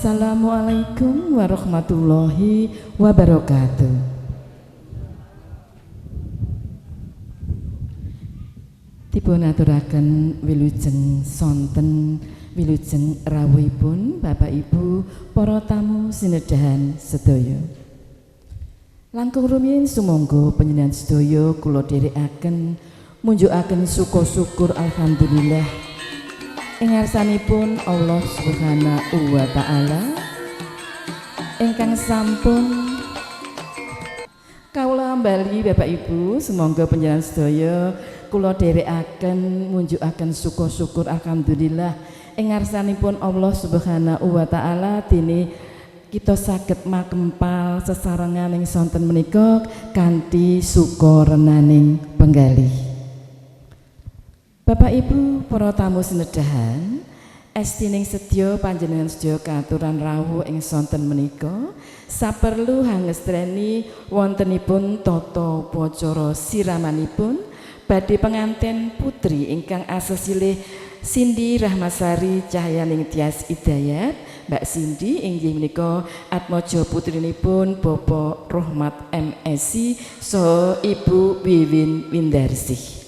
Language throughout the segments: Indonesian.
Assalamualaikum warahmatullahi wabarakatuh. Dipun aturaken wilujeng sonten wilujeng rawuhipun Bapak Ibu para tamu sinedahan sedaya. Langkung rumiyin sumangga panjenengan sedaya kula dherekaken munjukaken syukur alhamdulillah ing ngarsanipun Allah Subhanahu wa taala ingkang sampun kawula bali Bapak Ibu, sumangga panjenengan sedaya kula dherekaken munjukaken syukur alhamdulillah ing ngarsanipun Allah Subhanahu wa taala dene kita saged makempal sesarengan ing sonten menika kanthi sukarenaning penggalih. Bapak Ibu para tamu sinedahan, estining sedya panjenengan sedaya katuran rawuh ing sonten menika saperlu hangestreni wontenipun tata upacara siramanipun badhe pengantin putri ingkang asesilih Cindy Rahmasari Cahyaning Tias Hidayat, Mbak Cindy inggih menika atmaja putrinipun Bapak Rohmat MSI saha Ibu Wiwin Windarsih.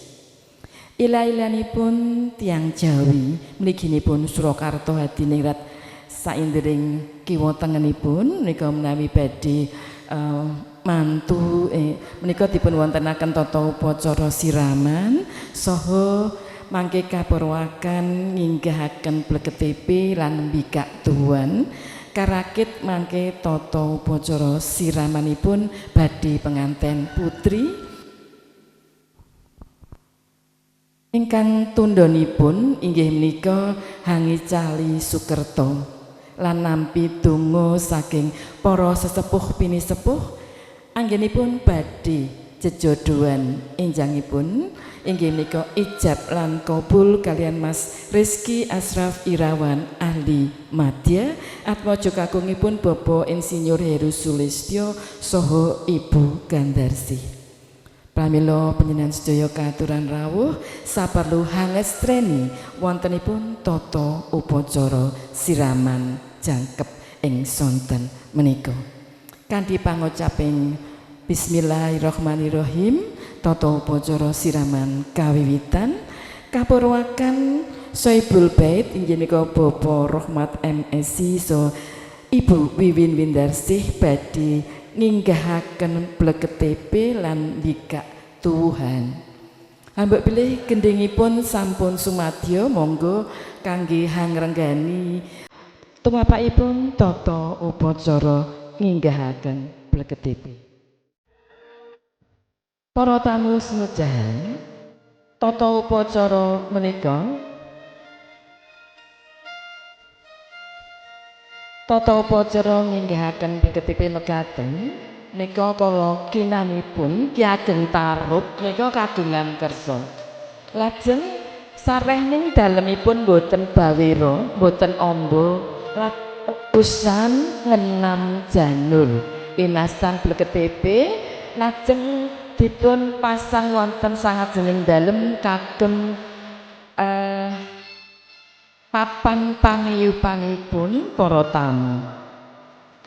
Ila-ilanipun tiang Jawi mliginipun Surakarta hadiningrat saindring kiwa tengenipun menika menawi badhe mantu menika dipun wontenaken tata upacara siraman saha mangke kapurwakan nginggahaken bleketepe lan mbikak tuwuhan karakit mangke tata upacara siramanipun badhe penganten putri ingkang tundhonipun inggih menika Hangi Cali Sukerto lan nampi donga saking para sesepuh pinisepuh anggenipun badhe jejodohan enjangipun inggih menika ijab lan kabul kalian Mas Rizky Asraf Irawan ahli madya atmaja kakungipun Bapak Insinyur Heru Sulistyo saha Ibu Gandarsi. Pramila panjenengan sedaya katuran rawuh saperlu hangestreni wontenipun tata upacara siraman jangkep ing sonten menika kanthi pangocaping Bismillahirrahmanirrahim. Tata upacara siraman kawiwitan kapurwakan Soibul Bait inggih menika Bapak Rohmat MSI so Ibu Wiwin Windarsih badhe nginggahaken bleketepe lan mbikak tuwuhan. Ambek pilih gendhingipun sampun sumadya monggo kangge hangrenggani tumapakipun tata upacara nginggahaken bleketepe. Para tamu senajan tata upacara menika tata upacara nginggahaken bleketepe mekaten nika kala kinanipun Ki Ageng Tarub nika kagungan kersa. Lajeng sarehning dalemipun boten bawira, boten amba, usan ngenam janur. Pinasan bleketepe lajeng dipun pasang wonten sangajenging dalem kagem papan pangiyupanipun para tamu.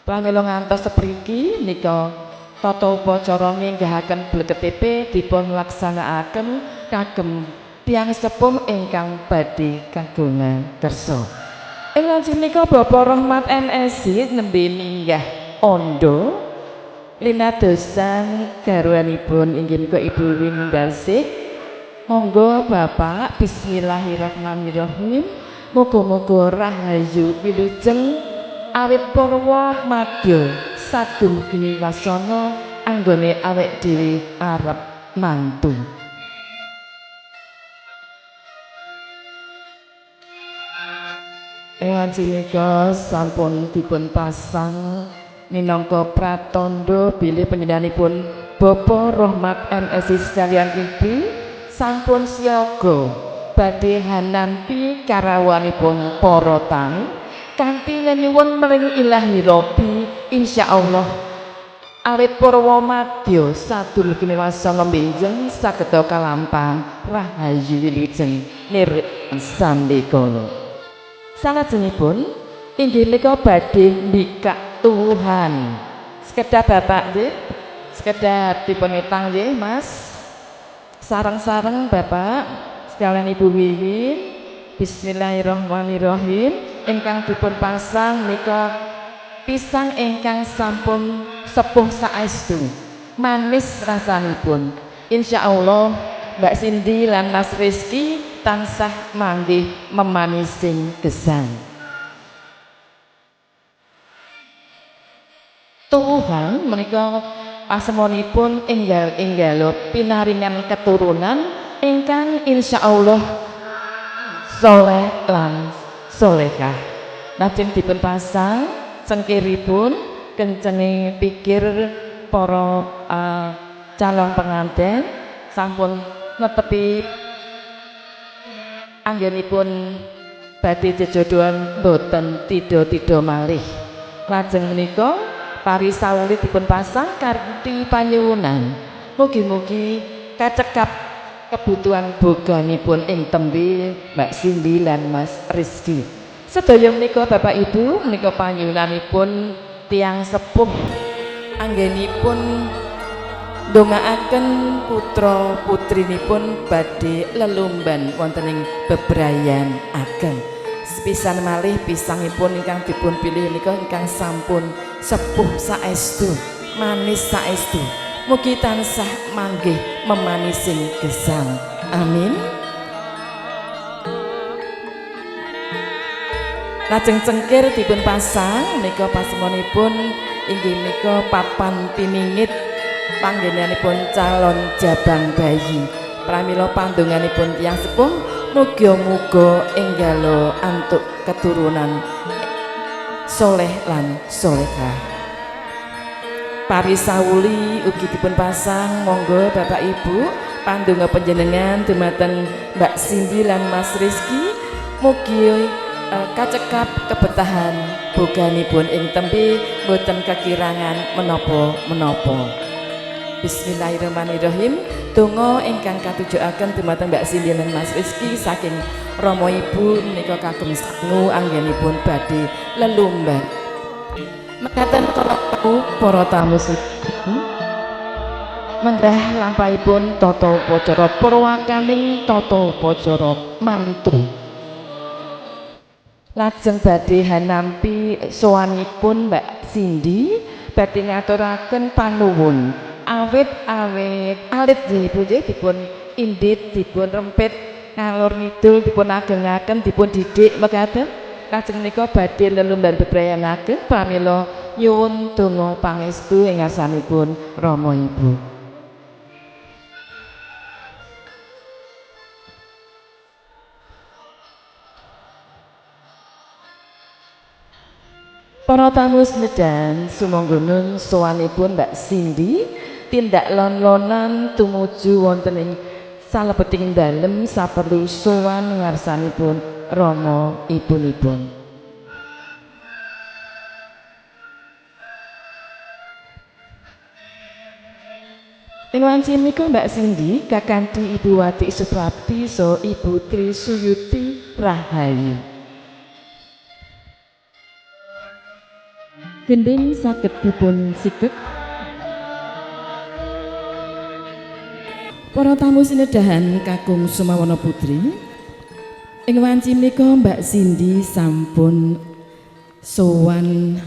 Pramila ngantos sepriki nika tata upacara nginggahaken bleketepe dipun laksanakaken kagem tiyang sepuh ingkang badhe kagungan kersa. Ing lajeng nika Bapak Rohmat MSI nembe minggah Ondo linadosan garwanipun inggih menika Ibu Windarsih. Monggo Bapak, bismillahirrahmanirrahim. Muga-muga rahayu wilujeng awit purwa madya sadumugi wasana anggone awake dhewe arep mantu. Ewanjinika sampun dipun pasang minangka pratandha bilih panjenenganipun Bapak Rohmat MSI sekaliyan iki sampun siaga badhe hananti karawanipun para tamu kanthi nyuwun maring Ilahi Rabbi insyaallah awit purwa madya sadumugi wasana benjing sageda kalampah rahayu wilujeng nirik sandikala. Salajengipun inggih menika badhe mbikak Tuhan. Sekedar Bapak nggih, sekedar dipunitang nggih Mas. Sareng-sareng Bapak sekalian Ibu Wiwin. Bismillahirrahmanirrahim. Ingkang dipun pasang menika pisang ingkang sampun sepuh saestu. Manis rasanipun. Insyaallah Mbak Cindy lan Mas Rizky tansah manggih memanising gesang. Tuhan menika pasemonipun enggal-enggal pinaringan keturunan ingkang insyaallah soleh lan solehah. Lajeng dipun pasang cengkiripun kencenge pikir para calon pengantin sampun netepi anggenipun badhe jejodohan boten tida-tida malih. Lajeng menika parisawuli dipun pasang kanthi panyuwunan mugi-mugi kacekap kebutuhan boganipun ing tembe Mbak Cindy lan Mas Rizky. Sedaya menika Bapak Ibu menika panyuwunanipun tiyang sepuh anggenipun ndongaaken putra putrinipun badhe lelumban wonten ing bebrayan ageng. Sepisan malih pisangipun ingkang dipun pilih menika ingkang sampun sepuh saestu, manis saestu. Mugi tansah manggih memanising gesang. Amin. Lajeng cengkir dipun pasang menika pasemonipun inggih menika papan piningit panggenanipun calon jabang bayi. Pramila pandonganipun tiyang sepuh muga-muga enggalo antuk keturunan soleh lan solehah. Parisawuli ugi dipun pasang, monggo Bapak Ibu pandonga panjenengan dumateng Mbak Cindy lan Mas Rizky mugi kacekap kebetahan boganipun ing tembe boten kekirangan menapa-menapa. Bismillahirrahmanirrahim. Donga ingkang katujukaken dumateng Mbak Cindy lan Mas Rizky saking Rama Ibu menika kagem sangu anggenipun badhe lelumban. Mekaten para tamu menggah lampahipun tata upacara purwakaning tata upacara mantu. Lajeng badhe hanampi sowanipun Mbak Cindy badhe ngaturaken panuwun awit-awit alit Ibu dipun indit dipun rempit ngalor ngidul dipun agengaken dipun didik mekaten. Lajeng menika badhe lelumban bebrayan ageng pramila nyuwun donga pangestu ing ngarsanipun Rama Ibu. Para tamu sedan sumangga nun sowanipun Mbak Cindy tindak lon-lonan tumuju wonten ing salebeting dalem saperlu sowan ngarsanipun Rama Ibunipun. Ing wanci menika Mbak Cindy kakanthi Ibu Wati Suprapti so Ibu Tri Suyuti Rahayu. Gending saged dipun sikek. Para tamu sinedahan kakung Sumawana Putri. Ing wanci menika Mbak Cindy sampun sowan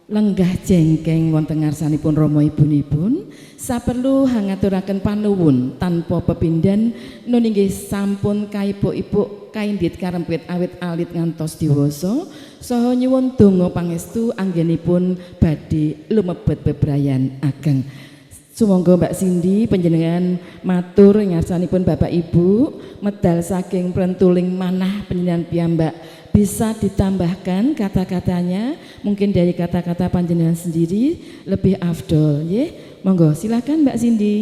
lenggah jengkeng wonten ngarsanipun Rama Ibunipun. Saperlu hangaturaken panuwun tanpa pepindhan nun inggih sampun kaipuk-ipuk kaindit karempit awit alit ngantos diwasa saha nyuwun donga pangestu anggenipun badhe lumebet bebrayan ageng. Sumangga Mbak Cindy panjenengan matur ngarsanipun Bapak Ibu medal saking prentuling manah panjenengan piyambak bisa ditambahkan kata-katanya mungkin dari kata-kata panjenengan sendiri lebih afdol nggih. Monggo silakan Mbak Cindy.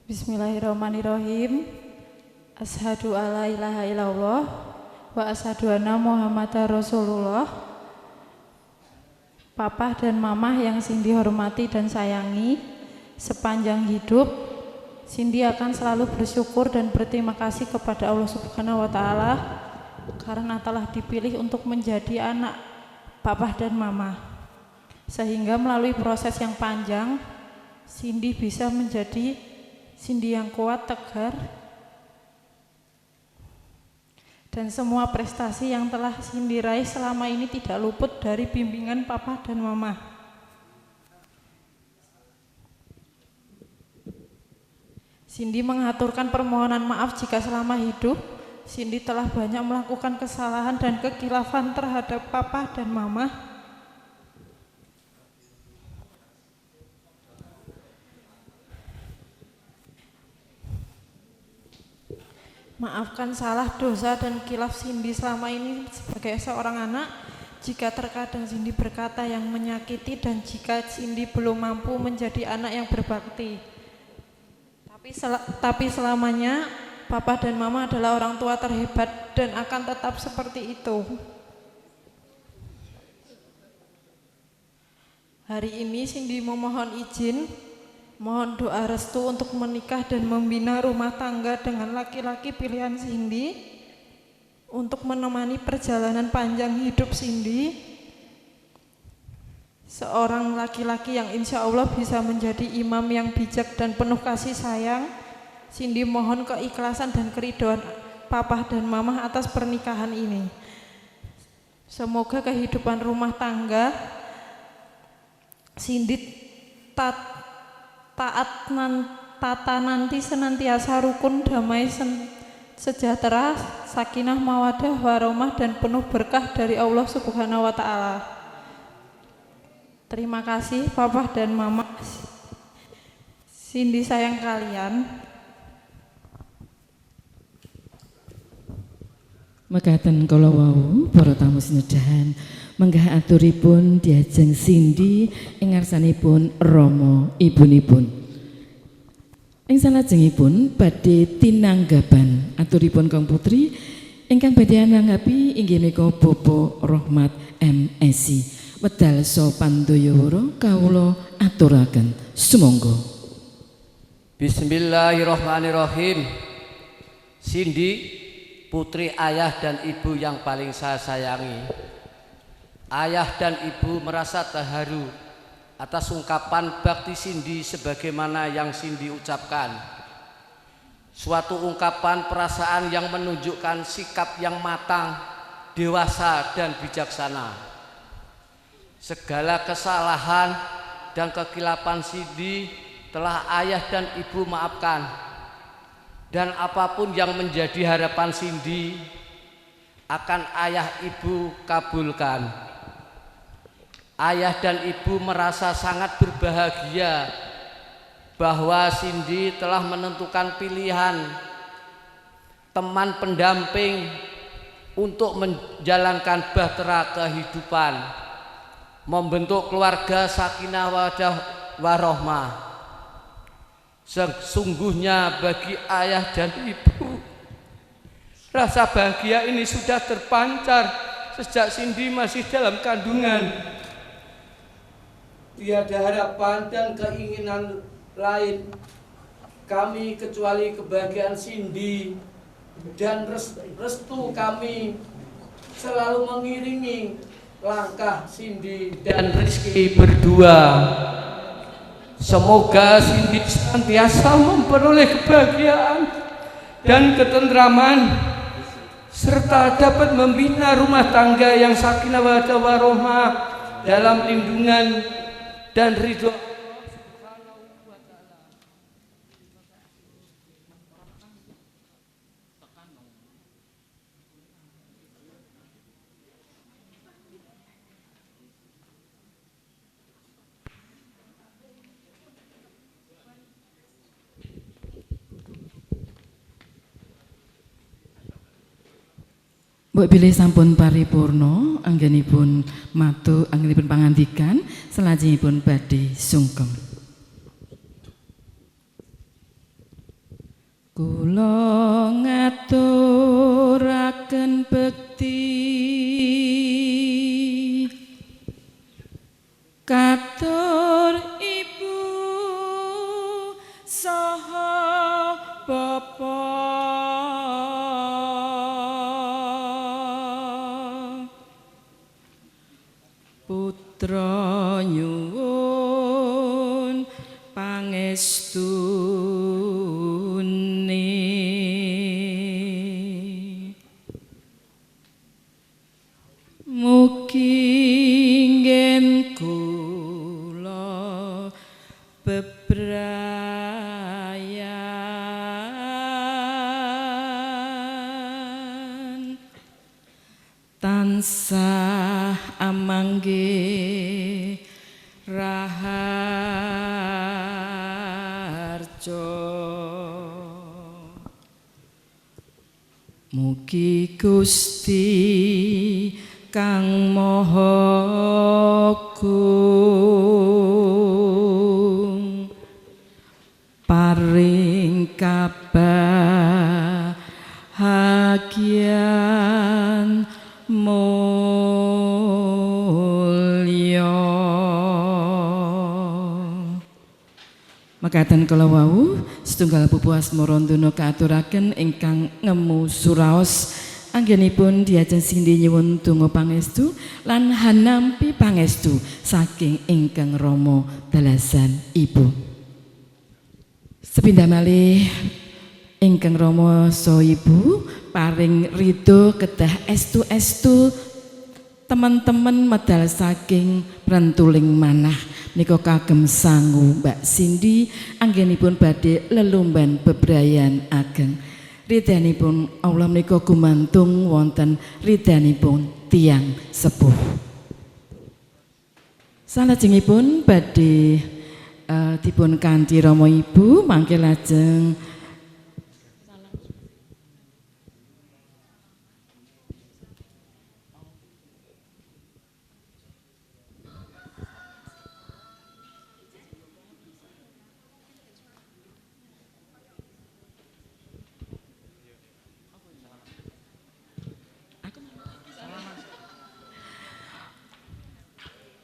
Bismillahirrahmanirrahim. Asyhadu alla ilaha illallah wa asyhadu anna Muhammadar Rasulullah. Papa dan Mama yang Cindy hormati dan sayangi, sepanjang hidup Cindy akan selalu bersyukur dan berterima kasih kepada Allah Subhanahu wa taala karena telah dipilih untuk menjadi anak Papa dan Mama. Sehingga melalui proses yang panjang Cindy bisa menjadi Cindy yang kuat, tegar, dan semua prestasi yang telah Cindy raih selama ini tidak luput dari bimbingan Papa dan Mama. Cindy mengaturkan permohonan maaf jika selama hidup Cindy telah banyak melakukan kesalahan dan kekhilafan terhadap Papa dan Mama. Maafkan salah, dosa, dan khilaf Cindy selama ini sebagai seorang anak. Jika terkadang Cindy berkata yang menyakiti dan jika Cindy belum mampu menjadi anak yang berbakti. Tapi selamanya Papa dan Mama adalah orang tua terhebat dan akan tetap seperti itu. Hari ini Cindy memohon izin Mohon doa restu untuk menikah dan membina rumah tangga dengan laki-laki pilihan Cindy, untuk menemani perjalanan panjang hidup Cindy, seorang laki-laki yang insya Allah bisa menjadi imam yang bijak dan penuh kasih sayang. Cindy mohon keikhlasan dan keridhaan Papa dan Mama atas pernikahan ini. Semoga kehidupan rumah tangga Cindy tata nanti senantiasa rukun, damai, sejahtera, sakinah, mawadah, warahmah, dan penuh berkah dari Allah Subhanahu wa Ta'ala. Terima kasih Papa dan Mama. Cindy sayang kalian. Mekaten kala wau para tamu sinedahan menggah aturipun diajeng Cindy ing ngarsanipun Rama ibunipun. Ing salajengipun badhe tinanggapan aturipun Kang Putri ingkang badhe nanggapi inggih menika Bapak Rahmat MSI. Wedal so pandayawara kawula aturaken sumangga. Bismillahirrahmanirrahim. Cindy, putri ayah dan ibu yang paling saya sayangi, ayah dan ibu merasa terharu atas ungkapan bakti Cindy sebagaimana yang Cindy ucapkan. Suatu ungkapan perasaan yang menunjukkan sikap yang matang, dewasa dan bijaksana. Segala kesalahan dan kekilapan Cindy telah ayah dan ibu maafkan. Dan apapun yang menjadi harapan Cindy akan ayah ibu kabulkan. Ayah dan ibu merasa sangat berbahagia bahwa Cindy telah menentukan pilihan teman pendamping untuk menjalankan bahtera kehidupan, membentuk keluarga sakinah wadah warahmah. Sesungguhnya bagi ayah dan ibu, rasa bahagia ini sudah terpancar sejak Cindy masih dalam kandungan. Tiada harapan dan keinginan lain kami kecuali kebahagiaan Cindy, dan restu kami selalu mengiringi langkah Cindy dan Rizky berdua. Semoga Cindy senantiasa memperoleh kebahagiaan dan ketentraman, serta dapat membina rumah tangga yang sakinah mawaddah warahmah dalam lindungan dan ridho. Mbok bilih sampun paripurna anggenipun matur anggenipun pangandikan, salajengipun badhe sungkem. Kula ngaturaken bekti katur ibu saha bapak, putra nyuwun pangestune, mugi nggen kula bebrayan tansah amangge raharjo. Mugi Gusti Kang Maha Agung paring kabahagyan mulya. Mekaten kala wau setunggal pupuh asmara ndonga kaaturaken ingkang ngemu suraos anggenipun diajeng sindi nyuwun donga pangestu lan hanampi pangestu saking ingkang Rama dalasan Ibu. Sepindah malih ingkang Rama saha Ibu paring ridho kedah estu-estu teman-teman medal saking prentuling manah nika kagem sangu Mbak Cindy anggenipun badhe lelumban bebrayan ageng. Ridhanipun Allah menika gumantung wonten ridhanipun tiyang sepuh. Salajengipun badhe dipun kanthi Rama Ibu mangke lajeng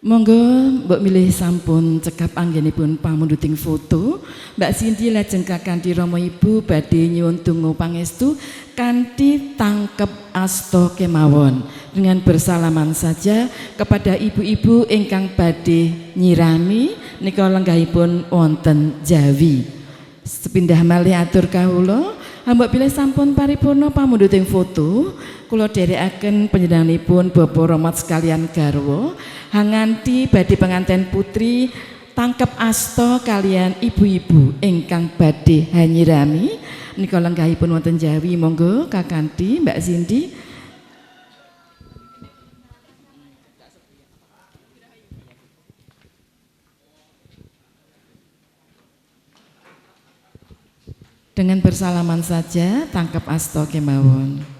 monggo mbok milih sampun cekap anggenipun pamunduting foto. Mbak Cindy lajeng kakanthi Rama Ibu badhe nyuwun donga pangestu kanthi tangkep asta kemawon dengan bersalaman saja kepada ibu-ibu ingkang badhe nyirami nika lenggahipun wonten Jawi. Sepindah malih atur kawula mbok pilih sampun paripurna pamunduting foto kula dherekaken panjenenganipun Bapak Rahmat sekalian garwa hanganti badhe penganten putri tangkep asta kalian ibu-ibu ingkang badhe hanyirami nika lenggahipun wonten Jawi. Monggo kakanthi Mbak Cindy. Dengan bersalaman saja tangkep asta kemawon.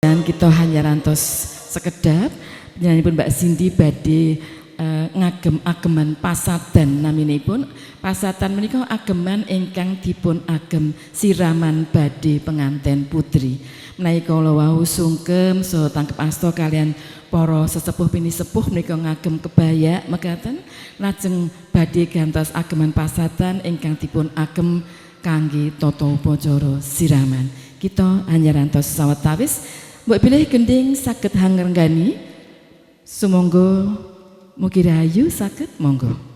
Dan kita hanya rantos sekedap penyanyiipun Mbak Cindy badhe ngagem-ageman pasadan naminipun. Pasadan menika ageman ingkang dipun agem siraman badhe penganten putri. Menawi kala wau sungkem saha tangkep asta kalian para sesepuh pinisepuh menika ngagem kebaya mekaten lajeng badhe gantos ageman pasadan ingkang dipun agem kangge tata upacara siraman. Kita hanya rantos sawetawis. Mbok pilih gending saged hangrenggani. Sumangga mugi rahayu saged monggo.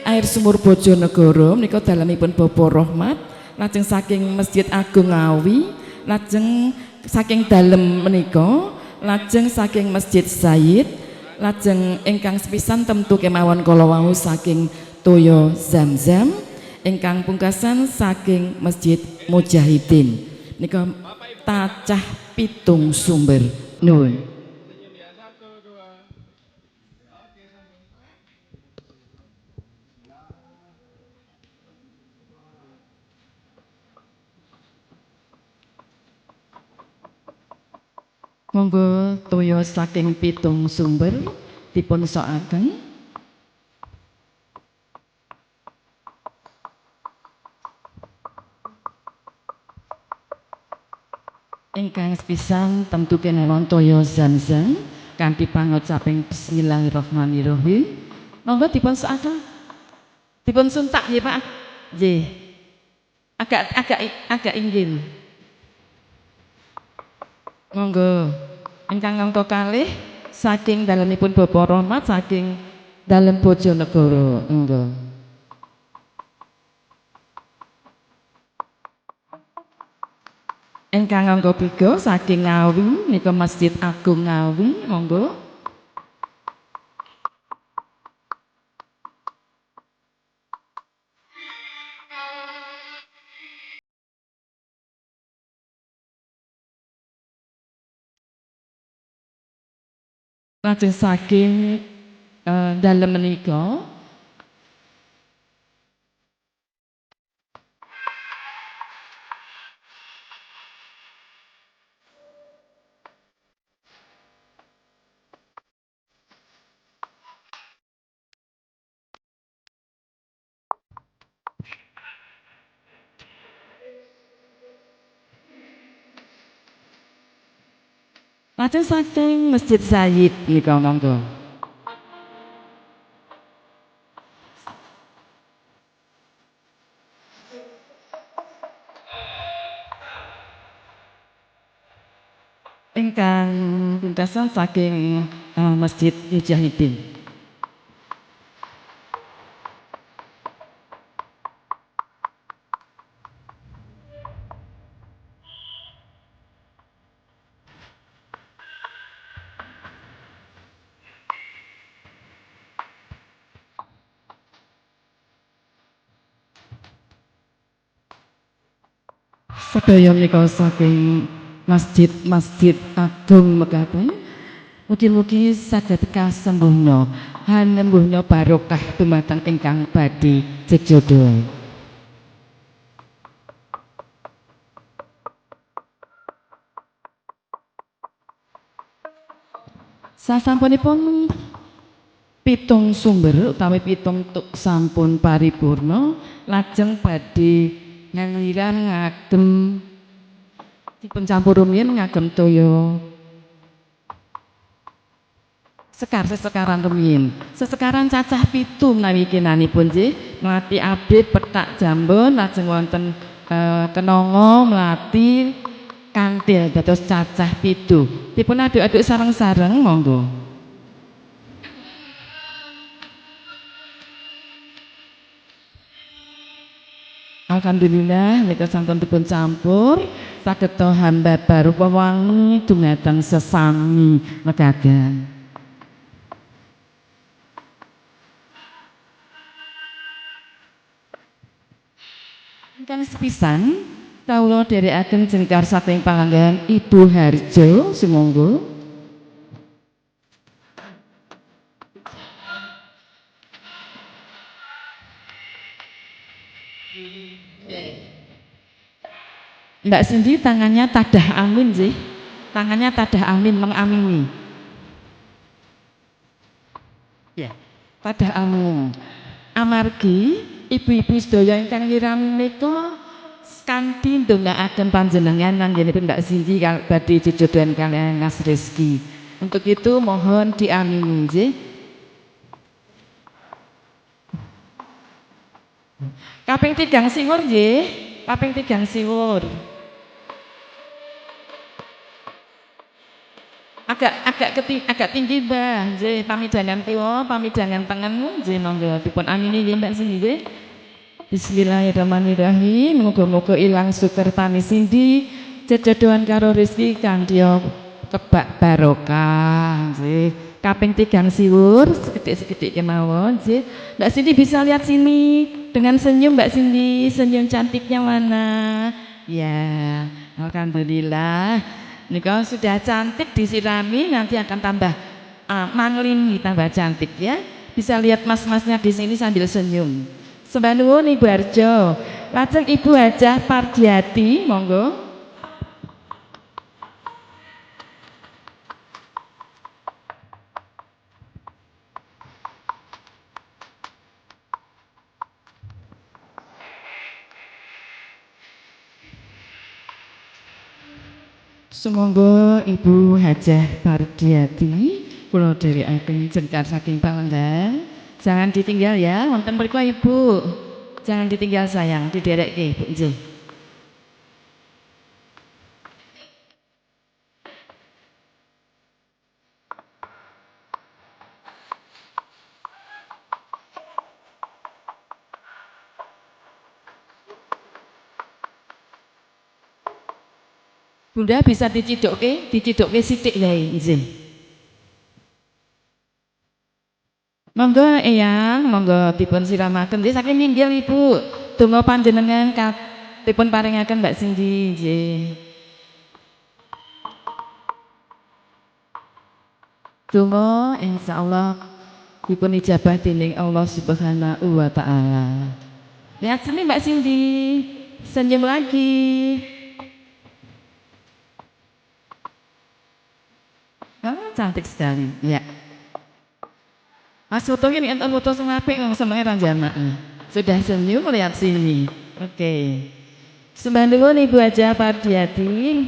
Air Sumur Bojonegoro menika dalemipun Bapa Rahmat, lajeng saking Masjid Agung Ngawi, lajeng saking dalem menika, lajeng saking Masjid Zaid, lajeng ingkang sepisan temtu kemawon kala wau saking Toya Zamzam, ingkang pungkasan saking Masjid Mujahidin. Nika tacah 7 sumber. Nuwun. Monggo toya saking 7 sumber dipun sokaken. Ingkang sepisan tentu kemawon toya Zamzam kanthi pangucaping bismillahirrahmanirrahim. Monggo dipun sokaken. Dipun suntak nggih Pak. Nggih. Agak inggil. Monggo ingkang angka kalih saking dalemipun Bapa Rahmat saking dalem Bojonegoro. Monggo. Ingkang angka 3 saking Ngawi nika Masjid Agung Ngawi. Monggo. Lajeng saking dalem menika lajeng saking Masjid Zaid nika monggo. Ingkang pungkasan saking Masjid Mujahidin. Sedaya menika saking masjid agung mekaten. Mugi-mugi saged kasembungna, hanembuhna barokah dumateng ingkang badhe jejodho. Sasampunipun 7 sumber utawi 7 tuk sampun paripurna, lajeng badhe ngaliran ngagem dipun campur rumiyin ngagem toya sesekaran rumiyin. Sesekaran cacah 7 menawi kinanipun nggih, mlati abrit petak jambon lajeng wonten kenanga mlati kantil dados cacah 7. Dipun aduk-aduk sareng-sareng monggo. Alhamdulillah nika sampun dipun campur saged hamba baru pewangi dumateng sesami mekaten. Ingkang sepisan kawula dherekaken jengkar saking panganggen Ibu Harjo sumangga. Mbak Cindy tangannya tadah amin sih. Tangannya tadah amin mengamini. Ya, tadah amin. Amargi ibu-ibu sedaya ingkang ngiram menika kanthi ndongaaken panjenengan anggenipun Mbak Cindy badhe jejodohan kaliyan Mas Rizky. Untuk itu mohon diamini nggih. Kaping 3 siwur nggih, kaping 3 siwur. agak tinggi Mbah. Nggih, pamidangan kiwa, pamidangan tengen. Nggih, monggo dipun amini nggih Mbak Cindy nggih. Bismillahirrahmanirrahim. Muga-muga ilang sukertani Cindy, jejodohan karo rezeki kanthi kebak barokah. Nggih. Kaping 3 siwur, sekedhik-sekedhik kemawon, nggih. Mbak Cindy bisa lihat sini dengan senyum Mbak Cindy, senyum cantiknya mana? Ya, alhamdulillah. Nika sudah cantik disirami, nanti akan tambah manglingi, tambah cantik ya. Bisa lihat mas-masnya di sini sambil senyum. Sembah nuwun Ibu Harjo. Lajeng Ibu Hajah Pardiati, monggo. Sumangga Ibu Hajah Pardiati kula dherekaken jengkar saking Palembang. Jangan ditinggal ya, wonten mriku Ibu. Jangan ditinggal sayang, diderekke Ibu nggih. Bunda bisa dicidukke sithik wae nggih. Monggo Eyang, monggo dipun siramaken nggih saking minggil Ibu. Donga panjenengan dipun paringaken Mbak Cindy nggih. Donga insyaallah dipun ijabah dening Allah Subhanahu wa taala. Lihat sini Mbak Cindy, senyum lagi. Cantik sekali. Ya. Mas foto ini enten foto sing apik senenge ra jamaah. Sudah senyum lihat sini. Oke. Sembah nuwun Ibu Hajah Pardiati.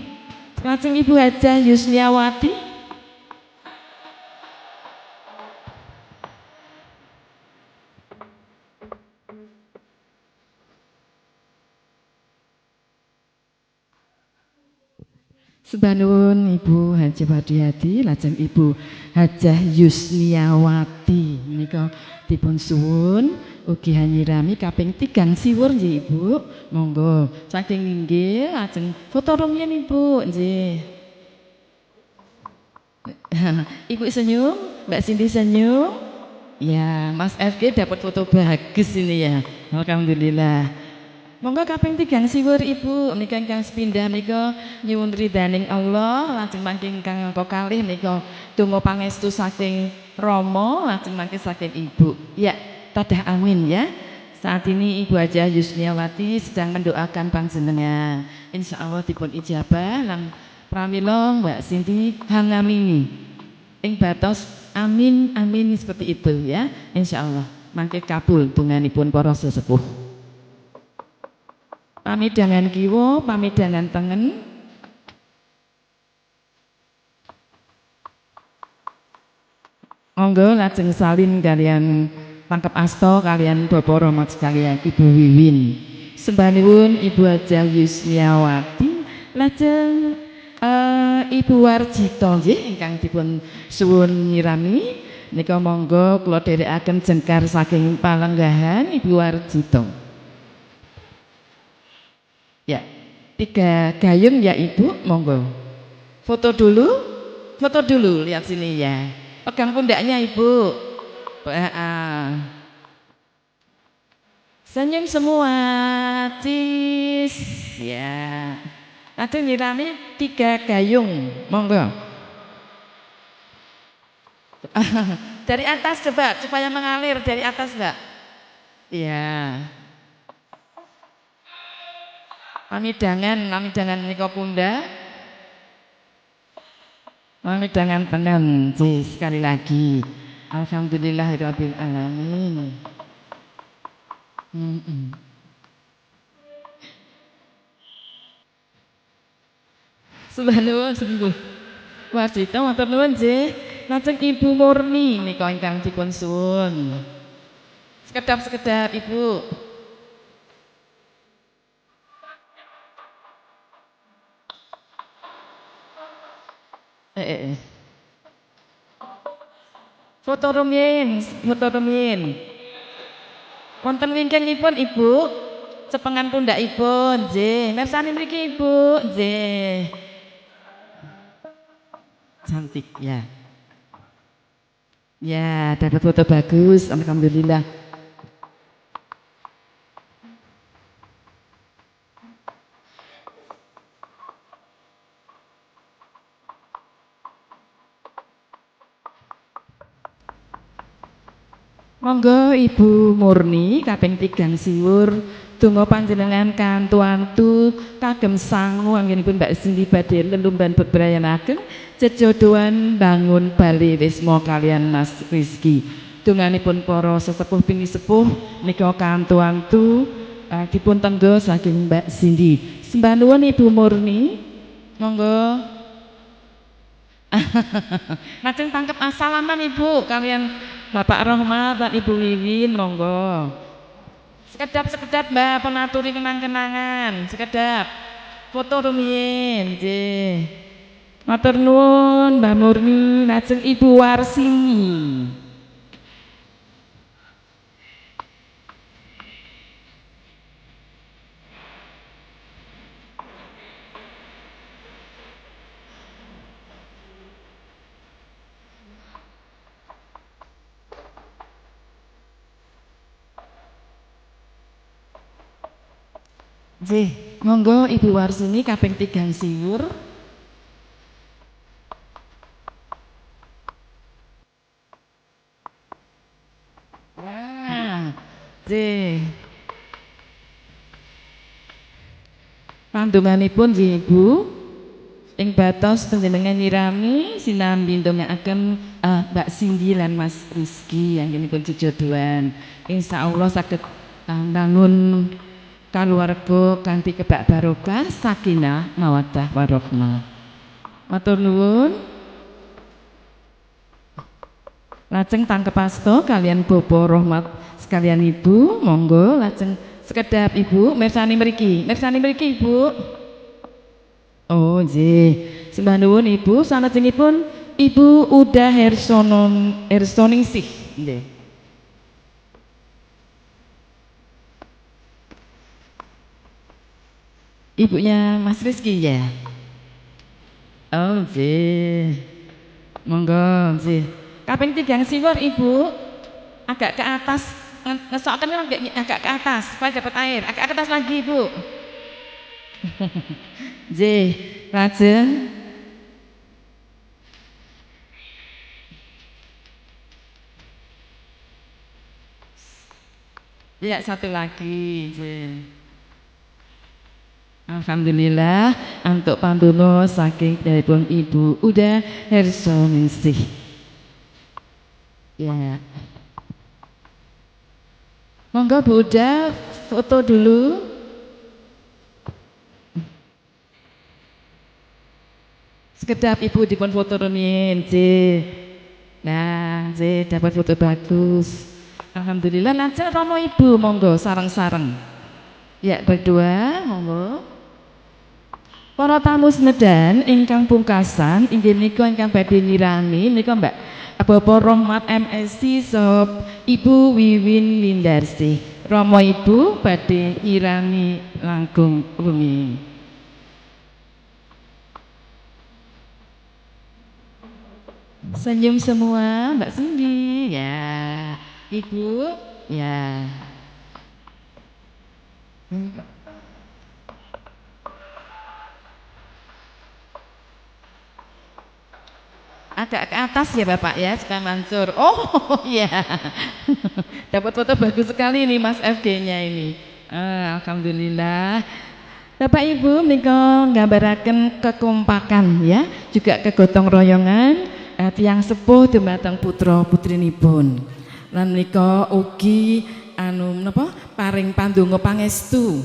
Lajeng Ibu Hajah Yusniawati. Sembah nuwun Ibu Hajah Pardiati, lajeng Ibu Hajah Yusniawati menika dipun suwun ugi hanyirami kaping 3 siwur nggih Ibu. Monggo saking inggil lajeng foto rumiyin Ibu nggih. Ibu senyum, Mbak Cindy senyum. Ya, Mas FG dapat foto bagus ini ya. Alhamdulillah. Monggo kaping 3 siwur Ibu menika ingkang sepindhah menika nyuwun ridhaning Allah, lajeng mangke ingkang kalih menika donga pangestu saking Rama, lajeng mangke saking Ibu. Ya, tadah amin ya. Saat ini Ibu Hajah Yusniawati sedang mendoakan panjenengan. Insyaallah dipun ijabah lan pramila Mbak Cindy hangamini ing batos amin amin seperti itu ya. Insyaallah mangke kabul bunganipun para sesepuh. Pamidangan kiwa, pamidangan tengen. Monggo lajeng salin kalian tangkep asta kalian Bapak Rama sekalian Ibu Wiwin. Sembah nuwun Ibu Hajah Yusniawati, lajeng Ibu Warjito nggih ingkang dipun suwun nyirami nika monggo kula dherekaken jengkar saking Palenggahan Ibu Warjito. Ya, 3 gayung ya Ibu, monggo. Foto dulu, lihat sini ya. Pegang pundaknya Ibu. Senyum semua, cis. Ya. Nanti nyirami 3 gayung, monggo. Dari atas coba, supaya mengalir dari atas Mbak. Iya. Pamidangan nika punda. Pamidangan tenan sekali lagi. Alhamdulillahirabbil alamin. Subhanallah sungguh. Wajita matur nuwun nggih. Lajeng Ibu Murni nika ingkang dipun suwun. Sekedap-sekedap Ibu. Foto rumiyin, foto rumiyin. Wonten wingkingipun Ibu, cepengan pundhakipun, nggih. Mirsani mriki Ibu, nggih. Cantik ya. Ya, dapat foto bagus, alhamdulillah. Monggo Ibu Murni kaping 3 siwur donga panjenengan kantu-antu kagem sangu anggenipun Mbak Cindy badhe lelumban bebrayanaken jejodohan bangun bali wisma kalian Mas Rizky. Donganipun para sesepuh pini sepuh nika kantu-antu dipun tenggo saking Mbak Cindy. Sembah nuwun Ibu Murni. Monggo. Lajeng tangkep assalaman Ibu kalian Bapak Rohmat dan Ibu Wiwin, monggo. Sekedap Mbak penaturi kenang-kenangan, sekedap foto rumiyin, nggih. Matur nuwun Mbak Murni, lajeng Ibu Warsini. Nggih, monggo Ibu Warsini kaping 3 siwur. Wah, nggih. Pandonganipun nggih Ibu. Ing batos panjenengan nyirami sinambi ndongaaken Mbak Cindy lan Mas Rizky anggenipun jejodohan. Insyaallah saged bangun kaluwarga kanthi kebak barokah sakinah mawaddah warahmah. Matur nuwun. Lajeng tangkep asta kalian Bapak Rohmat sekalian Ibu, monggo lajeng sekedap Ibu mirsani mriki. Mirsani mriki Ibu. Oh nggih. Sembah nuwun Ibu sanajengipun Ibu Uda Hersoningsih nggih. Ibunya Mas Rizky ya? Oh nggih. Monggo nggih. Kaping 3 siwur Ibu. Agak ke atas, ngesokkan kan agak ke atas supaya dapat air. Agak ke atas lagi Ibu. Nggih, lajeng. Ya, satu lagi, nggih. Alhamdulillah untuk pandono saking daripun Ibu Uda Hersoningsih. Ya. Monggo Bu Uda foto dulu. Sekedap Ibu dipun foto rumiyin, nggih. Nah, nggih dapat foto bagus. Alhamdulillah lancar rono Ibu, monggo sareng-sareng. Ya, berdua, monggo. Para tamu senedan ingkang pungkasan inggih menika ingkang badhe nyirami nika Mbak Bapak Rohmat MSc sop Ibu Wiwin Windarsih. Rama Ibu badhe nyirami langkung rumiyin. Senyum semua Mbak Cindy ya. Ibu ya. Agak ke atas ya Bapak ya, sekarang Mansur. Oh iya. Dapat foto bagus sekali nih Mas FD-nya ini. Alhamdulillah. Bapak Ibu menika nggambaraken kekompakan ya, juga kegotong royongan tiyang sepuh dumateng putra putrinipun. Lan menika ugi napa paring pandonga pangestu.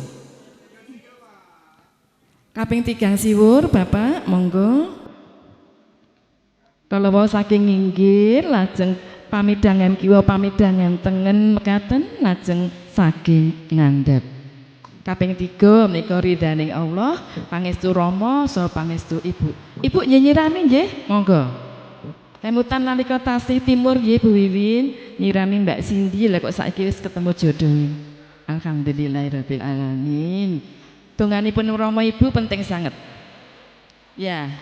Kaping 3 siwur Bapak, monggo. Kalau mau saking nginggir lajeng pamidangan kiwa pamidangan tengen mekaten lajeng saking ngandhap. Kaping 3 menika ridhaning Allah, pangestu Rama saha pangestu Ibu. Ibu nyirami nggih, monggo. Kemutan nalika tasih timur nggih Bu Wiwin nyirami Mbak Cindy lah kok saiki wis ketemu jodoh. Alhamdulillahirabbil alamin. Donganipun Rama Ibu penting sangat. Ya.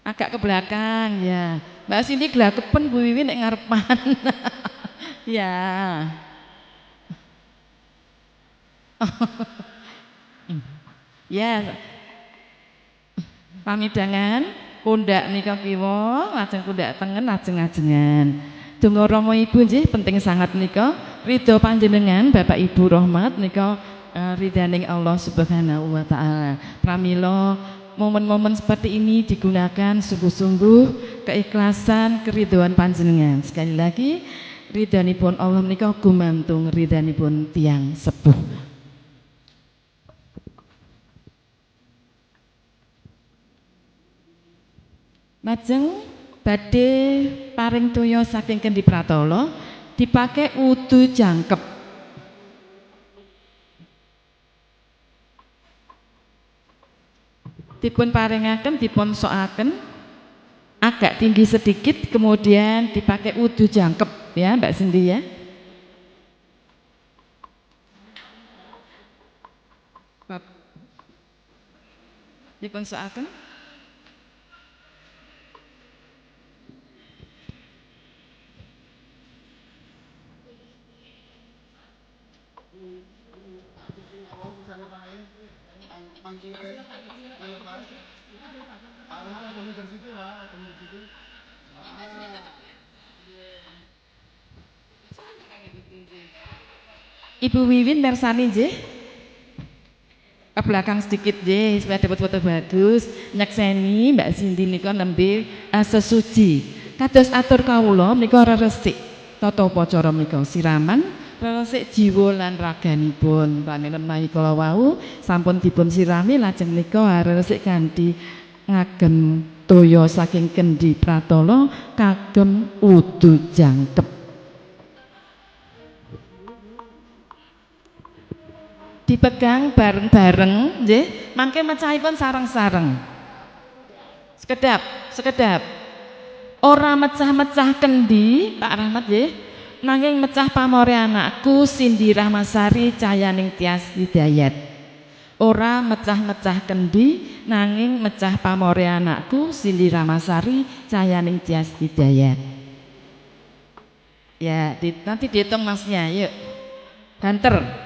Agak ke belakang ya. Mbak Cindy glakepen Bu Wiwin nek ngarepan. Ya. Ya. Pamidangan pundak nika kiwa, lajeng pundak tengen ajeng-ajengan. Donga Rama Ibu nggih penting sangat nika. Ridho panjenengan Bapak Ibu rahmat nika ridhaning Allah Subhanahu wa taala. Pramila momen-momen seperti ini digunakan sungguh-sungguh keikhlasan, keridhaan panjenengan. Sekali lagi ridhanipun Allah menika gumantung ridhanipun tiyang sepuh. Lajeng badhe paring toya saking Kendi Pratala dipakai wudu jangkep. Dipun paringaken, dipun sokaken agak tinggi sedikit, kemudian dipakai wudu jangkep ya Mbak Cindy ya. Dipun sokaken. Ibu Wiwin mersani nggih. Ke belakang sedikit nggih supaya dapat foto bagus. Nyekseni Mbak Cindy nika nembe sesuci. Kados atur kawula menika resik tata upacara menika siraman resik jiwa lan raganipun. Pamela menawi kala wau sampun dipun sirami lajeng menika resik kanthi ngagem toya saking Kendi Pratala kagem wudu jangkep. Dipegang bareng-bareng nggih mangke mecahipun sareng-sareng. Sekedap, sekedap. Ora mecah-mecah kendi, Pak Rahmat nggih. Nanging mecah pamore anakku Cindy Rahmasari Cayaning Tias Hidayat. Ora mecah-mecah kendi, nanging mecah pamore anakku Cindy Rahmasari Cayaning Tias Hidayat. Ya, nanti dihitung masnya, yuk. Banter.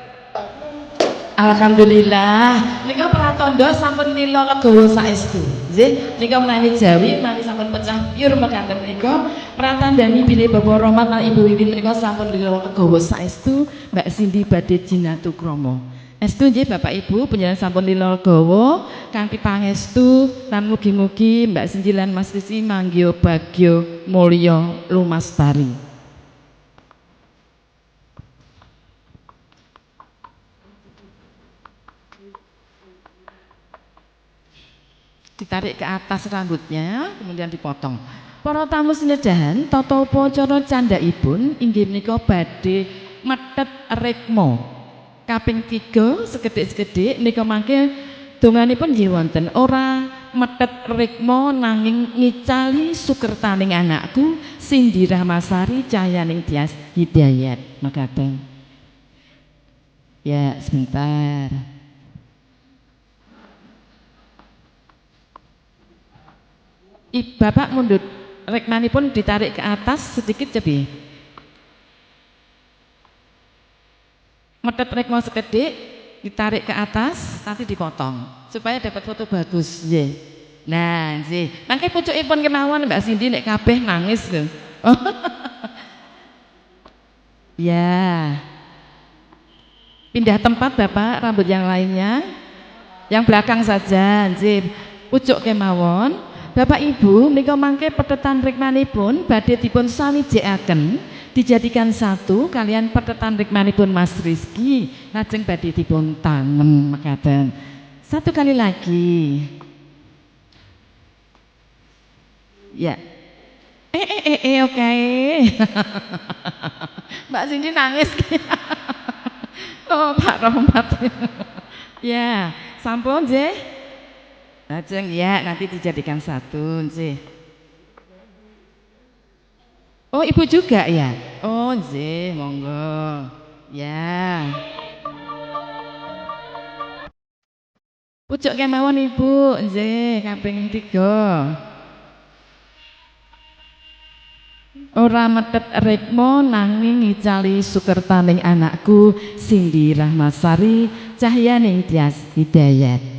Alhamdulillah, nika pratandha sampun lila legawa saestu. Nggih, nika menawi Jawi menawi sampun pecah pure mekaten nika pratandhani bilih Bapak Rahmat lan Ibu Wiwin nika sampun lila legawa saestu, Mbak Cindy badhe jinatu krama. Estu nggih Bapak Ibu panjenengan sampun lila legawa kanthi pangestu lan mugi-mugi Mbak Cindy lan Mas Risi manggya bagya mulya lumastari. Ditarik ke atas rambutnya kemudian dipotong. Para tamu senedahan tata upacara candhaipun inggih menika badhe methet rikma kaping 3 sekedhik-sekedhik nika mangke donganipun nggih wonten ora methet rikma nanging ngicali sukertaning anakku Cindy Rahmasari Cayaning Tias Hidayat mekaten. Ya sebentar. Bapak mundut rikmanipun ditarik ke atas sedikit cepi. Metet rikma sekedhik ditarik ke atas nanti dipotong supaya dapat foto bagus nggih. Nah, nggih. Mangke pucukipun kemawon Mbak Cindy nek kabeh nangis lho. Ya. Pindah tempat Bapak rambut yang lainnya. Yang belakang saja, nggih. Pucuk kemawon. Bapak Ibu menika mangke petetan rikmanipun badhe dipun sawijikaken dijadikan satu kalian petetan rikmanipun Mas Rizky lajeng badhe dipun tangen mekaten. Satu kali lagi. Ya. Oke. Mbak Cindy nangis. Oh, Pak Rahmat. Ya, sampun nggih. Lajeng ya nanti dijadikan satu nggih. Oh ibu juga ya? Oh nggih monggo ya. Pucuk kemawon ibu nggih kaping 3. Ora metet rekmo nanging ngicali sukertaning anakku Cindy Rahmasari cahyaning Tias Hidayat.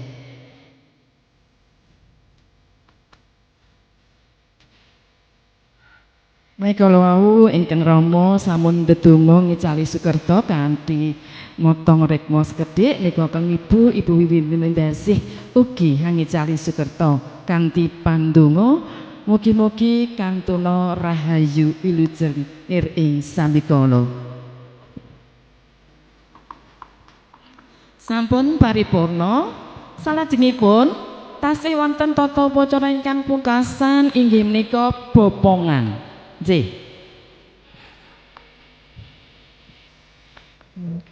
Mekala wau ingkang Rama sampun ndedonga ngicali sukerta kanthi motong rekmo sekedhik nika kang ibu Wiwin Dasih ugi ngicali sukerta kanthi pandonga mugi-mugi kantuna rahayu wilujeng ing sambikala. Sampun paripurna salajengipun tasih wonten tata upacara ingkang pungkasan inggih menika bopongan. Nggih.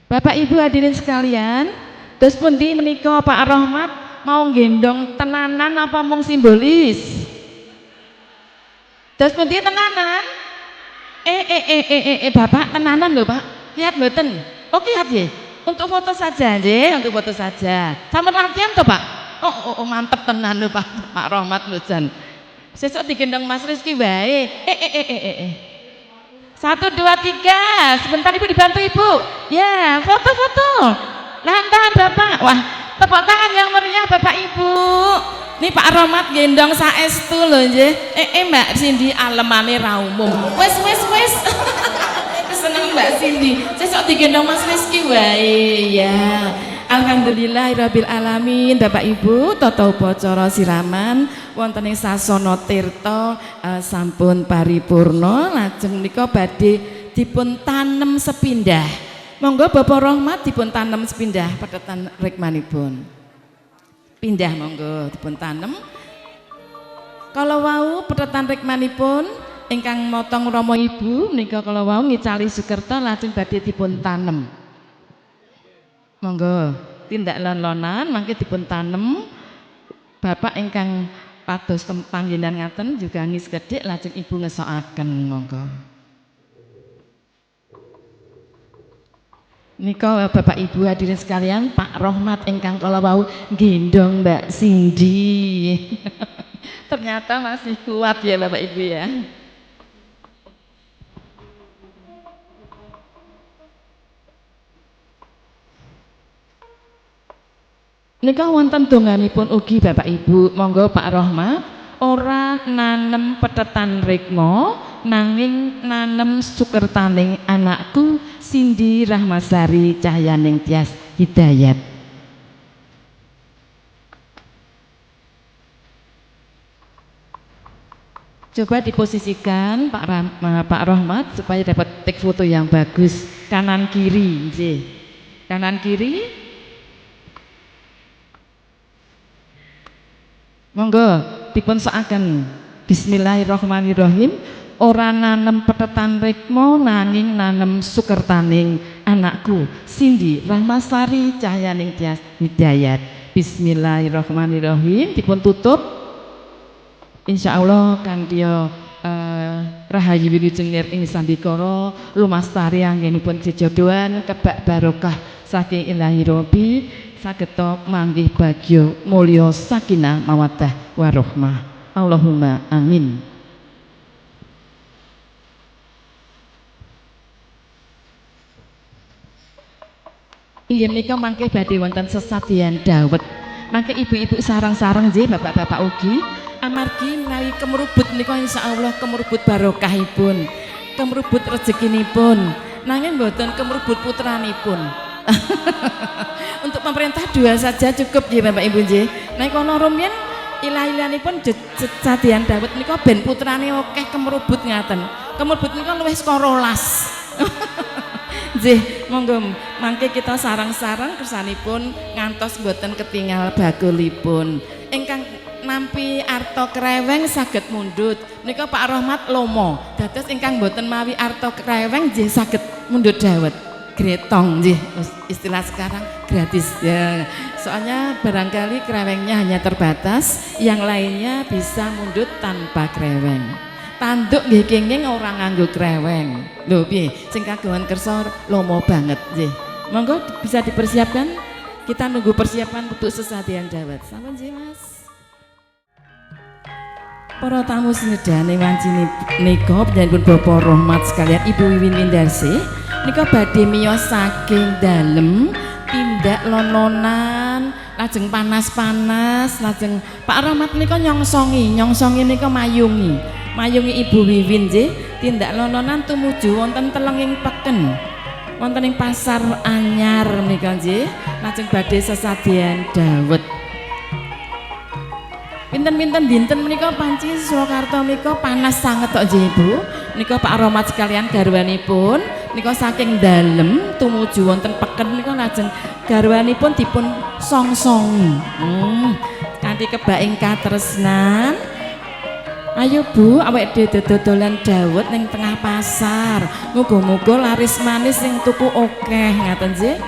Bapak Ibu hadirin sekalian, terus pundi menika Pak Rahmat mau gendong tenanan apa mung simbolis? Terus pundi tenanan? Bapak tenanan lho Pak. Lihat mboten? Oh lihat nggih. Untuk foto saja nggih, untuk foto saja. Sampun latihan to Pak? Oh mantep tenan lho Pak Rahmat lho jan. Sesuk digendong Mas Rizky wae. 1 2 3. Sebentar Ibu dibantu Ibu. Ya, foto-foto. Tahan Bapak. Wah, tepuk tangan yang meriah Bapak Ibu. Ini Pak Rahmat gendong saestu lho nggih. Mbak Cindy alemane ra umum. Wes. Seneng Mbak Cindy. Sesuk digendong Mas Rizky wae. Ya. Alhamdulillahirabbil alamin. Bapak Ibu, tata upacara siraman wonten ing sasana tirta sampun paripurna. Lajeng menika badhe dipun tanem sepindah. Monggo Bapak Rahmat dipun tanem sepindah petetan rikmanipun. Pindah monggo dipun tanem. Kalau wau petetan rikmanipun ingkang motong Rama Ibu menika kalau wau ngicali sukerta lajeng badhe dipun tanem. Monggo tindak lon-lonan mangke dipun tanem. Bapak ingkang pados panggenan ngaten juga ngis kedhik lajeng Ibu ngesokaken monggo. Nika Bapak Ibu hadirin sekalian, Pak Rahmat ingkang kala wau gendong Mbak Cindy. Ternyata masih kuat ya Bapak Ibu ya. Nika wonten donganipun ugi Bapak Ibu, monggo Pak Rahmat ora nanem petetan rikma nanging nanem sukertaning anakku Cindy Rahmasari cahyaning Tias Hidayat. Coba diposisikan Pak Rahmat supaya dapat take foto yang bagus. Kanan kiri, nggih. Kanan kiri. Monggo dipun sokaken. Bismillahirrahmanirrahim. Ora nanem petetan rikma nanging nanem sukertaning anakku Cindy Rahmasari cahyaning Tias Hidayat. Bismillahirrahmanirrahim. Dipun tutup. Insyaallah kanthi rahayu wilujeng ing sambikara lumastari anggenipun jejodohan kebak barokah saking Ilahi Robbi sageta manggih bagya mulya sakinah mawaddah warahmah. Allahumma amin. Inggih menika mangke badhe wonten sesadean dawet. Mangke ibu-ibu sarang-sarang nggih, bapak-bapak ugi amargi menawi kemrubut menika insyaallah kemrubut barokahipun, kemrubut rezekinipun, nanging mboten kemrubut putranipun. Untuk pemerintah 2 saja cukup nggih Bapak Ibu nggih. Nek kono rumiyin ilah-ilahanipun sadean dawet menika ben putrane akeh kemrubut ngaten. Kemrubut menika luwih saka 12. Nggih, monggo mangke kita sarang-sarang kersanipun ngantos mboten ketinggal bagulipun. Ingkang nampi arta kreweng saged mundhut. Menika Pak Rahmat lomo. Dados ingkang mboten mawi arta kreweng nggih saged mundhut dawet. gretong nggih, istilah sekarang gratis ya. Soalnya barangkali krewengnya hanya terbatas, yang lainnya bisa mundut tanpa kreweng. Tanduk nggih kenging ora nganggo kreweng. Lho piye? Sing kagungan kersa lomo banget nggih. Monggo bisa dipersiapkan. Kita nunggu persiapan untuk sesajian dawet. Sampun nggih, Mas. Para tamu senedane wanci nika panjenengan Bapak Rahmat sekalian Ibu Wiwin Windarsih nika badhe miyos saking dalem tindak lononan lajeng panas-panas lajeng Pak Rahmat nika nyongsongi nika mayungi Ibu Wiwin nggih tindak lononan tumuju wonten telenging peken wonten ing pasar anyar nika nggih lajeng badhe sesadean dawet. Pinten-pinten dinten menika panci Surakarta menika panas sanget tok nggih Ibu. Nika Pak Rahmat sekalian garwanipun nika saking dalem tumuju wonten peken nika lajeng garwanipun dipun songsongi. Kanthi kebaing katresnan. Ayo Bu, awake dhewe dodolan dawet ning tengah pasar. Muga-muga laris manis sing tuku akeh ngaten nggih.